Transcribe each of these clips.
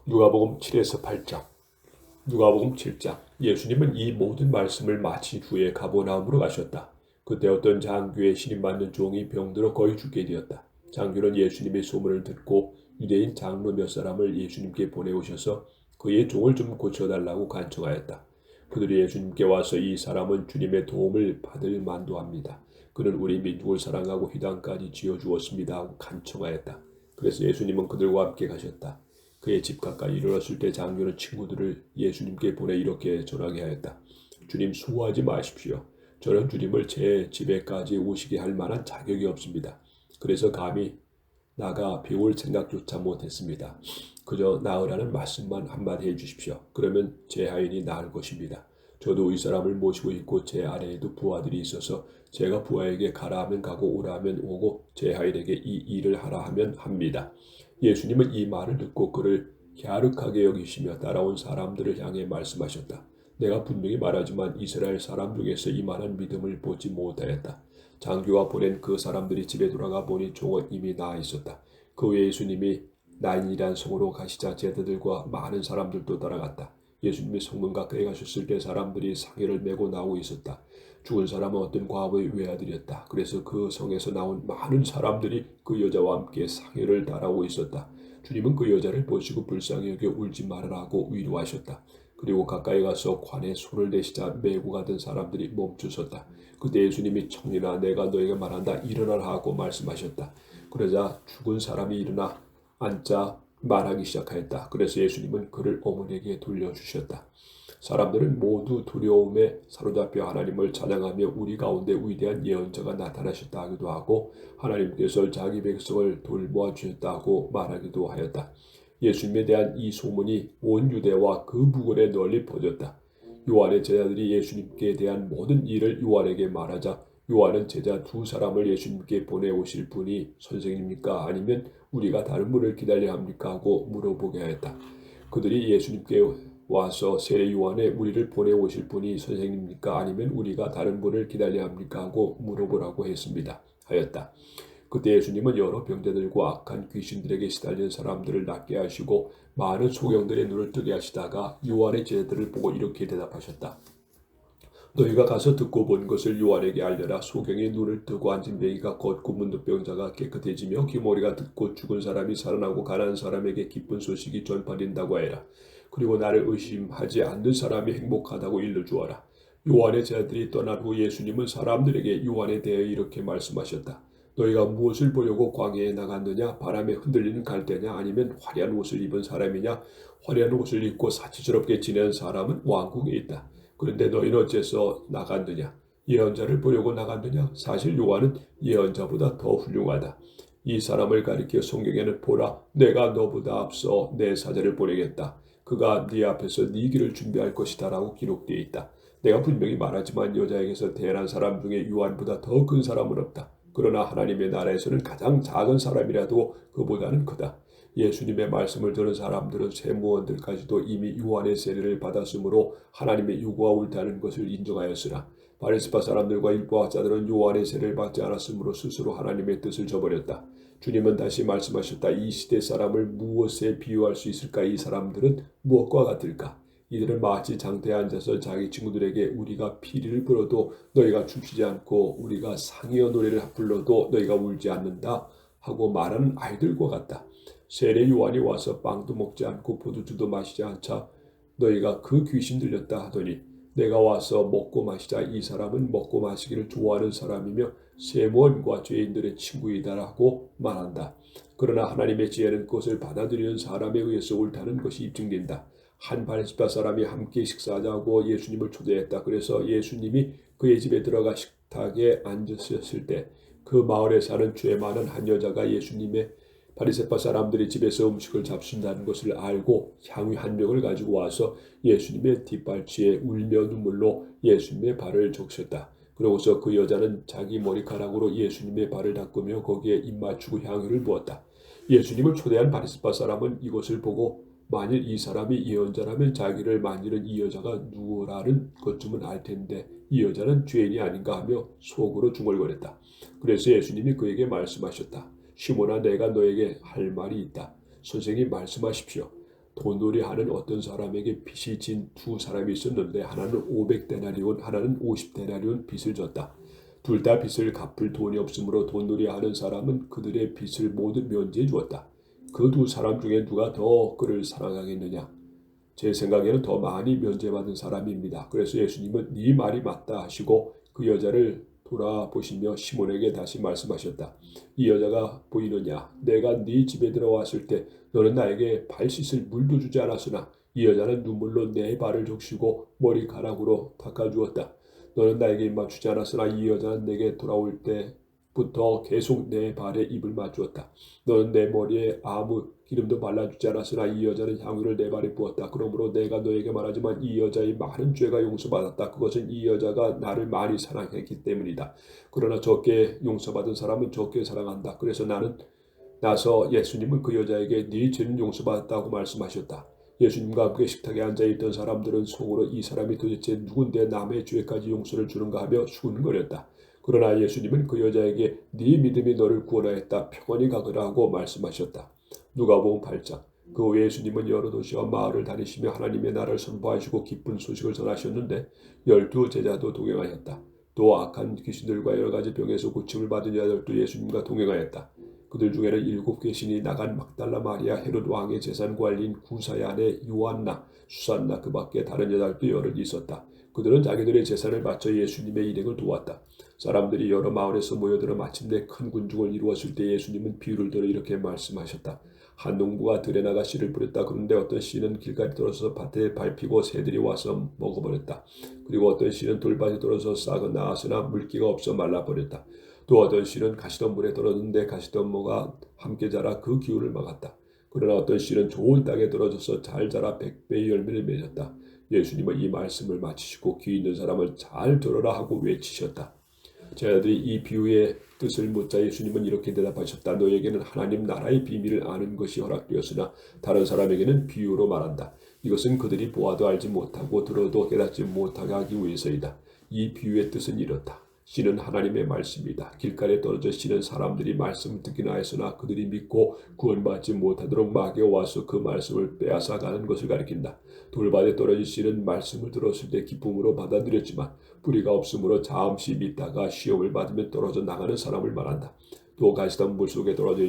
누가복음 7에서 8장. 누가복음 7장. 예수님은 이 모든 말씀을 마친 후에 가버나움으로 가셨다. 그때 어떤 장교의 신임받는 종이 병들어 거의 죽게 되었다. 장교는 예수님의 소문을 듣고 유대인 장로 몇 사람을 예수님께 보내오셔서 그의 종을 좀 고쳐달라고 간청하였다. 그들이 예수님께 와서 이 사람은 주님의 도움을 받을 만도 합니다. 그는 우리 민족을 사랑하고 휘당까지 지어주었습니다 하고 간청하였다. 그래서 예수님은 그들과 함께 가셨다. 그의 집 가까이 이르렀을 때 장교는 친구들을 예수님께 보내 이렇게 전하게 하였다. 주님, 수고하지 마십시오. 저는 주님을 제 집에까지 오시게 할 만한 자격이 없습니다. 그래서 감히 나가 배울 생각조차 못했습니다. 그저 나으라는 말씀만 한마디 해주십시오. 그러면 제 하인이 나을 것입니다. 저도 이 사람을 모시고 있고 제 아래에도 부하들이 있어서 제가 부하에게 가라 하면 가고 오라 하면 오고 제 하인에게 이 일을 하라 하면 합니다. 예수님은 이 말을 듣고 그를 갸륵하게 여기시며 따라온 사람들을 향해 말씀하셨다. 내가 분명히 말하지만 이스라엘 사람 중에서 이만한 믿음을 보지 못하였다. 장교가 보낸 그 사람들이 집에 돌아가 보니 종은 이미 나아 있었다. 그 후에 예수님이 나인이란 성으로 가시자 제자들과 많은 사람들도 따라갔다. 예수님이 성문 가까이 가셨을 때 사람들이 상여를 메고 나오고 있었다. 죽은 사람은 어떤 과부의 외아들이었다. 그래서 그 성에서 나온 많은 사람들이 그 여자와 함께 상여를 따라오고 있었다. 주님은 그 여자를 보시고 불쌍히 여겨 울지 말으라고 위로하셨다. 그리고 가까이 가서 관에 손을 대시자 메고 가던 사람들이 멈추었다. 그때 예수님이 청년아 내가 너에게 말한다 일어나라 하고 말씀하셨다. 그러자 죽은 사람이 일어나 앉자 말하기 시작하였다. 그래서 예수님은 그를 어머니에게 돌려주셨다. 사람들은 모두 두려움에 사로잡혀 하나님을 찬양하며 우리 가운데 위대한 예언자가 나타나셨다 하기도 하고 하나님께서 자기 백성을 돌보아 주셨다고 말하기도 하였다. 예수님에 대한 이 소문이 온 유대와 그 부근에 널리 퍼졌다. 요한의 제자들이 예수님께 대한 모든 일을 요한에게 말하자 요한은 제자 두 사람을 예수님께 보내오실 분이 선생님입니까? 아니면 우리가 다른 분을 기다려야 합니까? 하고 물어보게 하였다. 그들이 예수님께 와서 세례 요한에 우리를 보내오실 분이 선생님입니까? 아니면 우리가 다른 분을 기다려야 합니까? 하고 물어보라고 하였다. 그때 예수님은 여러 병자들과 악한 귀신들에게 시달린 사람들을 낫게 하시고 많은 소경들의 눈을 뜨게 하시다가 요한의 제자들을 보고 이렇게 대답하셨다. 너희가 가서 듣고 본 것을 요한에게 알려라. 소경의 눈을 뜨고 앉은 병이가 걷고 문둥병자가 깨끗해지며 귀머리가 듣고 죽은 사람이 살아나고 가난한 사람에게 기쁜 소식이 전파된다고 하여라. 그리고 나를 의심하지 않는 사람이 행복하다고 일러주어라. 요한의 제자들이 떠난 후 예수님은 사람들에게 요한에 대해 이렇게 말씀하셨다. 너희가 무엇을 보려고 광야에 나갔느냐? 바람에 흔들리는 갈대냐? 아니면 화려한 옷을 입은 사람이냐? 화려한 옷을 입고 사치스럽게 지내는 사람은 왕궁에 있다. 그런데 너희는 어째서 나갔느냐? 예언자를 보려고 나갔느냐? 사실 요한은 예언자보다 더 훌륭하다. 이 사람을 가리켜 성경에는 보라, 내가 너보다 앞서 내 사자를 보내겠다. 그가 네 앞에서 네 길을 준비할 것이다 라고 기록되어 있다. 내가 분명히 말하지만 여자에게서 태어난 사람 중에 요한보다 더 큰 사람은 없다. 그러나 하나님의 나라에서는 가장 작은 사람이라도 그보다는 크다. 예수님의 말씀을 들은 사람들은 세무원들까지도 이미 요한의 세례를 받았으므로 하나님의 요구가 옳다는 것을 인정하였으나 바리새파 사람들과 율법학자들은 요한의 세례를 받지 않았으므로 스스로 하나님의 뜻을 저버렸다. 주님은 다시 말씀하셨다. 이 시대 사람을 무엇에 비유할 수 있을까? 이 사람들은 무엇과 같을까? 이들은 마치 장대에 앉아서 자기 친구들에게 우리가 피리를 불어도 너희가 춤추지 않고 우리가 상여 노래를 불러도 너희가 울지 않는다 하고 말하는 아이들과 같다. 세례 요한이 와서 빵도 먹지 않고 포도주도 마시지 않자 너희가 그 귀신 들렸다 하더니 내가 와서 먹고 마시자 이 사람은 먹고 마시기를 좋아하는 사람이며 세무원과 죄인들의 친구이다라고 말한다. 그러나 하나님의 지혜는 그것을 받아들이는 사람에 의해서 옳다는 것이 입증된다. 한 바리새파 사람이 함께 식사하자고 예수님을 초대했다. 그래서 예수님이 그의 집에 들어가 식탁에 앉으셨을 때 그 마을에 사는 죄 많은 한 여자가 예수님의 바리새파 사람들이 집에서 음식을 잡순다는 것을 알고 향유 한 병을 가지고 와서 예수님의 뒷발치에 울며 눈물로 예수님의 발을 적셨다. 그러고서 그 여자는 자기 머리카락으로 예수님의 발을 닦으며 거기에 입 맞추고 향유를 부었다. 예수님을 초대한 바리새파 사람은 이것을 보고 만일 이 사람이 예언자라면 자기를 만지는 이 여자가 누구라는 것쯤은 알 텐데 이 여자는 죄인이 아닌가 하며 속으로 중얼거렸다. 그래서 예수님이 그에게 말씀하셨다. 시몬아 내가 너에게 할 말이 있다. 선생님 말씀하십시오. 돈놀이 하는 어떤 사람에게 빚이 진 두 사람이 있었는데 하나는 500데나리온, 하나는 50데나리온 빚을 졌다. 둘 다 빚을 갚을 돈이 없으므로 돈놀이 하는 사람은 그들의 빚을 모두 면제해 주었다. 그 두 사람 중에 누가 더 그를 사랑하겠느냐? 제 생각에는 더 많이 면제받은 사람입니다. 그래서 예수님은 네 말이 맞다 하시고 그 여자를 돌아보시며 시몬에게 다시 말씀하셨다. 이 여자가 보이느냐? 내가 네 집에 들어왔을 때 너는 나에게 발 씻을 물도 주지 않았으나 이 여자는 눈물로 내 발을 적시고 머리카락으로 닦아주었다. 너는 나에게 맞추지 않았으나 이 여자는 내게 돌아올 때부터 계속 내 발에 입을 맞추었다. 너는 내 머리에 아무 기름도 발라주지 않았으나 이 여자는 향유를 내 발에 부었다. 그러므로 내가 너에게 말하지만 이 여자의 많은 죄가 용서받았다. 그것은 이 여자가 나를 많이 사랑했기 때문이다. 그러나 적게 용서받은 사람은 적게 사랑한다. 그래서 나서 예수님은 그 여자에게 네 죄는 용서받았다고 말씀하셨다. 예수님과 함께 식탁에 앉아있던 사람들은 속으로 이 사람이 도대체 누군데 남의 죄까지 용서를 주는가 하며 수군거렸다. 그러나 예수님은 그 여자에게 네 믿음이 너를 구원하였다. 평안히 가거라 하고 말씀하셨다. 누가복음 8장. 그 후에 예수님은 여러 도시와 마을을 다니시며 하나님의 나라를 선포하시고 기쁜 소식을 전하셨는데 12 제자도 동행하였다. 또 악한 귀신들과 여러 가지 병에서 고침을 받은 여자들도 예수님과 동행하였다. 그들 중에는 7 귀신이 나간 막달라 마리아, 헤롯 왕의 재산관리인 구사의 아내 요한나, 수산나, 그 밖에 다른 여자들도 여럿이 있었다. 그들은 자기들의 재산을 바쳐 예수님의 일행을 도왔다. 사람들이 여러 마을에서 모여들어 마침내 큰 군중을 이루었을 때 예수님은 비유를 들어 이렇게 말씀하셨다. 한 농부가 들에 나가 씨를 뿌렸다. 그런데 어떤 씨는 길가에 떨어져서 밭에 밟히고 새들이 와서 먹어버렸다. 그리고 어떤 씨는 돌밭에 떨어져서 싹은 나왔으나 물기가 없어 말라버렸다. 또 어떤 씨는 가시덤불에 떨어졌는데 가시덤불과 함께 자라 그 기운을 막았다. 그러나 어떤 씨는 좋은 땅에 떨어져서 잘 자라 100배의 열매를 맺었다. 예수님은 이 말씀을 마치시고 귀 있는 사람을 잘 들어라 하고 외치셨다. 제자들이 이 비유의 뜻을 묻자 예수님은 이렇게 대답하셨다. 너에게는 하나님 나라의 비밀을 아는 것이 허락되었으나 다른 사람에게는 비유로 말한다. 이것은 그들이 보아도 알지 못하고 들어도 깨닫지 못하게 하기 위해서이다. 이 비유의 뜻은 이렇다. 씨는 하나님의 말씀이다. 길가에 떨어져 씨는 사람들이 말씀을 듣기나 했으나 그들이 믿고 구원받지 못하도록 마귀가 와서 그 말씀을 빼앗아가는 것을 가리킨다. 돌밭에 떨어진 씨는 말씀을 들었을 때 기쁨으로 받아들였지만 뿌리가 없으므로 잠시 믿다가 시험을 받으면 떨어져 나가는 사람을 말한다. 또 가시덤불 속에 떨어져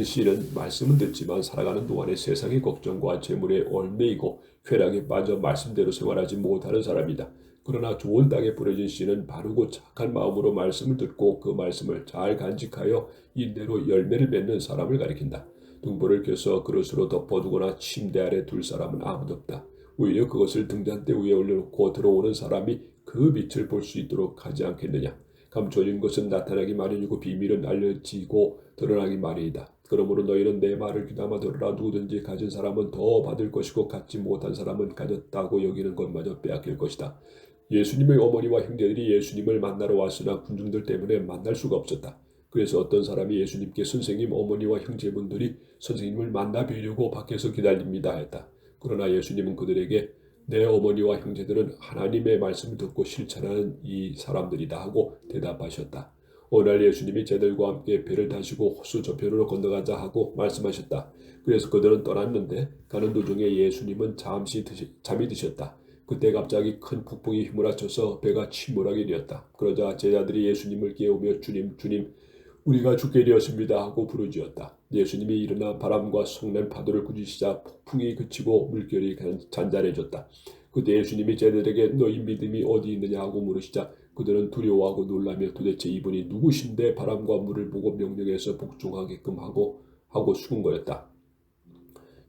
씨는 말씀은 듣지만 살아가는 동안에 세상의 걱정과 재물에 얽매이고 쾌락에 빠져 말씀대로 생활하지 못하는 사람이다. 그러나 좋은 땅에 뿌려진 씨는 바르고 착한 마음으로 말씀을 듣고 그 말씀을 잘 간직하여 인대로 열매를 맺는 사람을 가리킨다. 등불을 켜서 그릇으로 덮어두거나 침대 아래 둘 사람은 아무도 없다. 오히려 그것을 등잔대 위에 올려놓고 들어오는 사람이 그 빛을 볼 수 있도록 하지 않겠느냐. 감춰진 것은 나타나기 마련이고 비밀은 알려지고 드러나기 마련이다. 그러므로 너희는 내 말을 귀담아 들으라. 누구든지 가진 사람은 더 받을 것이고 갖지 못한 사람은 가졌다고 여기는 것마저 빼앗길 것이다. 예수님의 어머니와 형제들이 예수님을 만나러 왔으나 군중들 때문에 만날 수가 없었다. 그래서 어떤 사람이 예수님께 선생님, 어머니와 형제분들이 선생님을 만나 뵈려고 밖에서 기다립니다 했다. 그러나 예수님은 그들에게 내 어머니와 형제들은 하나님의 말씀을 듣고 실천하는 이 사람들이다 하고 대답하셨다. 오늘 예수님이 제들과 함께 배를 타시고 호수 저편으로 건너가자 하고 말씀하셨다. 그래서 그들은 떠났는데 가는 도중에 예수님은 잠이 드셨다. 그때 갑자기 큰 폭풍이 휘몰아쳐서 배가 침몰하게 되었다. 그러자 제자들이 예수님을 깨우며 주님, 주님, 우리가 죽게 되었습니다 하고 부르짖었다. 예수님이 일어나 바람과 성난 파도를 꾸짖으시자 폭풍이 그치고 물결이 잔잔해졌다. 그때 예수님이 제자들에게 너희 믿음이 어디 있느냐 하고 물으시자 그들은 두려워하고 놀라며 도대체 이분이 누구신데 바람과 물을 보고 명령해서 복종하게끔 하고 수군거렸다.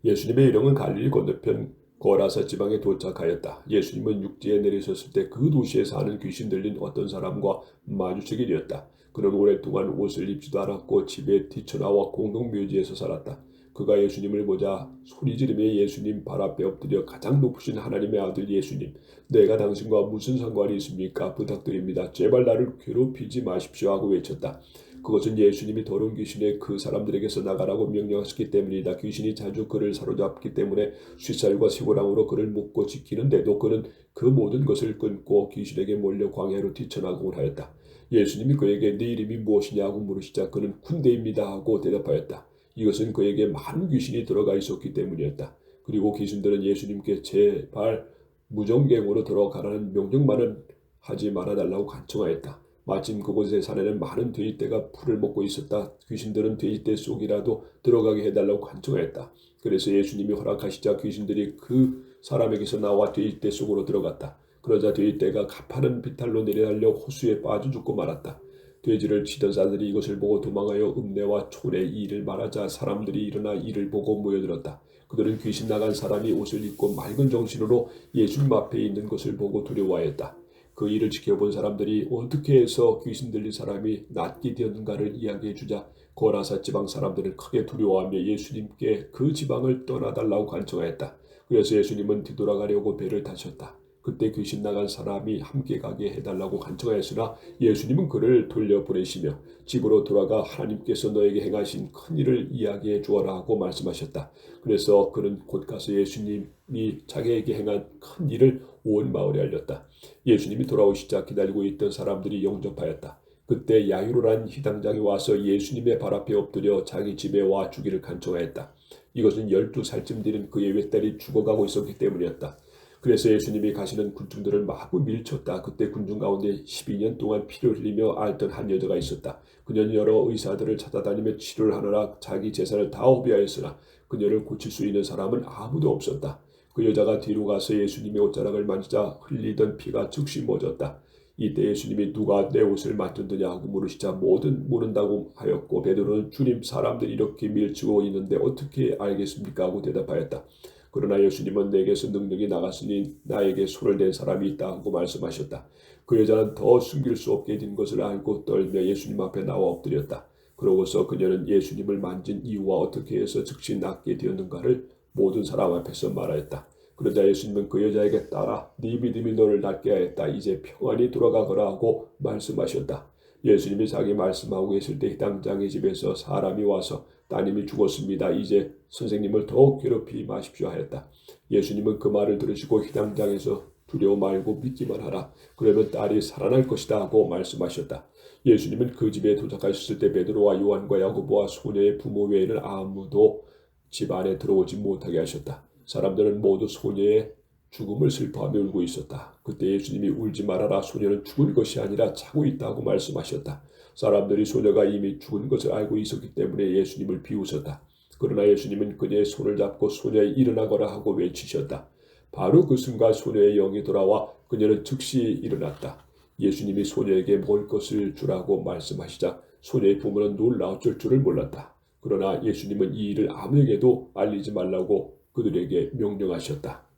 예수님의 일행은 갈릴리 건너편 거라사 지방에 도착하였다. 예수님은 육지에 내리셨을 때 그 도시에 사는 귀신 들린 어떤 사람과 마주치게 되었다. 그는 오랫동안 옷을 입지도 않았고 집에 뛰쳐나와 공동묘지에서 살았다. 그가 예수님을 보자 소리 지르며 예수님 발 앞에 엎드려 가장 높으신 하나님의 아들 예수님, 내가 당신과 무슨 상관이 있습니까? 부탁드립니다. 제발 나를 괴롭히지 마십시오 하고 외쳤다. 그것은 예수님이 더러운 귀신에 그 사람들에게서 나가라고 명령하셨기 때문이다. 귀신이 자주 그를 사로잡기 때문에 쇠살과 쇠고랑으로 그를 묶고 지키는데도 그는 그 모든 것을 끊고 귀신에게 몰려 광야로 뛰쳐나가곤 하였다. 예수님이 그에게 네 이름이 무엇이냐고 물으시자 그는 군대입니다 하고 대답하였다. 이것은 그에게 많은 귀신이 들어가 있었기 때문이었다. 그리고 귀신들은 예수님께 제발 무정갱으로 들어가라는 명령만은 하지 말아달라고 간청하였다. 마침 그곳에 사내는 많은 돼지떼가 풀을 먹고 있었다. 귀신들은 돼지떼 속이라도 들어가게 해달라고 간청하였다. 그래서 예수님이 허락하시자 귀신들이 그 사람에게서 나와 돼지떼 속으로 들어갔다. 그러자 돼지떼가 가파른 비탈로 내려달려 호수에 빠져 죽고 말았다. 돼지를 치던 자들이 이것을 보고 도망하여 읍내와 촌에 이를 말하자 사람들이 일어나 이를 보고 모여들었다. 그들은 귀신 나간 사람이 옷을 입고 맑은 정신으로 예수님 앞에 있는 것을 보고 두려워하였다. 그 일을 지켜본 사람들이 어떻게 해서 귀신 들린 사람이 낫게 되었는가를 이야기해 주자 고라사 지방 사람들은 크게 두려워하며 예수님께 그 지방을 떠나달라고 간청하였다. 그래서 예수님은 뒤돌아가려고 배를 타셨다. 그때 귀신 나간 사람이 함께 가게 해달라고 간청하였으나 예수님은 그를 돌려보내시며 집으로 돌아가 하나님께서 너에게 행하신 큰 일을 이야기해 주어라 하고 말씀하셨다. 그래서 그는 곧 가서 예수님이 자기에게 행한 큰 일을 온 마을에 알렸다. 예수님이 돌아오시자 기다리고 있던 사람들이 영접하였다. 그때 야이로란 희당장이 와서 예수님의 발 앞에 엎드려 자기 집에 와 주기를 간청하였다. 이것은 12살쯤 되는 그의 외딸이 죽어가고 있었기 때문이었다. 그래서 예수님이 가시는 군중들을 마구 밀쳤다. 그때 군중 가운데 12년 동안 피를 흘리며 앓던 한 여자가 있었다. 그녀는 여러 의사들을 찾아다니며 치료를 하느라 자기 재산을 다 허비하였으나 그녀를 고칠 수 있는 사람은 아무도 없었다. 그 여자가 뒤로 가서 예수님의 옷자락을 만지자 흘리던 피가 즉시 멎었다. 이때 예수님이 누가 내 옷을 만졌느냐 하고 물으시자 모든 모른다고 하였고 베드로는 주님 사람들이 이렇게 밀치고 있는데 어떻게 알겠습니까 하고 대답하였다. 그러나 예수님은 내게서 능력이 나갔으니 나에게 손을 댄 사람이 있다 하고 말씀하셨다. 그 여자는 더 숨길 수 없게 된 것을 알고 떨며 예수님 앞에 나와 엎드렸다. 그러고서 그녀는 예수님을 만진 이유와 어떻게 해서 즉시 낫게 되었는가를 모든 사람 앞에서 말하였다. 그러자 예수님은 그 여자에게 따라 네 믿음이 너를 낫게 하였다. 이제 평안히 돌아가거라 하고 말씀하셨다. 예수님이 자기 말씀하고 계실 때 희당장의 집에서 사람이 와서 따님이 죽었습니다. 이제 선생님을 더욱 괴롭히지 마십시오 하였다. 예수님은 그 말을 들으시고 희당장에서 두려워 말고 믿기만 하라. 그러면 딸이 살아날 것이다 하고 말씀하셨다. 예수님은 그 집에 도착하셨을 때 베드로와 요한과 야고보와 소녀의 부모 외에는 아무도 집 안에 들어오지 못하게 하셨다. 사람들은 모두 소녀의 죽음을 슬퍼하며 울고 있었다. 그때 예수님이 울지 말아라. 소녀는 죽을 것이 아니라 자고 있다고 말씀하셨다. 사람들이 소녀가 이미 죽은 것을 알고 있었기 때문에 예수님을 비웃었다. 그러나 예수님은 그녀의 손을 잡고 소녀에 일어나거라 하고 외치셨다. 바로 그 순간 소녀의 영이 돌아와 그녀는 즉시 일어났다. 예수님이 소녀에게 먹을 것을 주라고 말씀하시자 소녀의 부모는 놀라 어쩔 줄을 몰랐다. 그러나 예수님은 이 일을 아무에게도 알리지 말라고 그들에게 명령하셨다.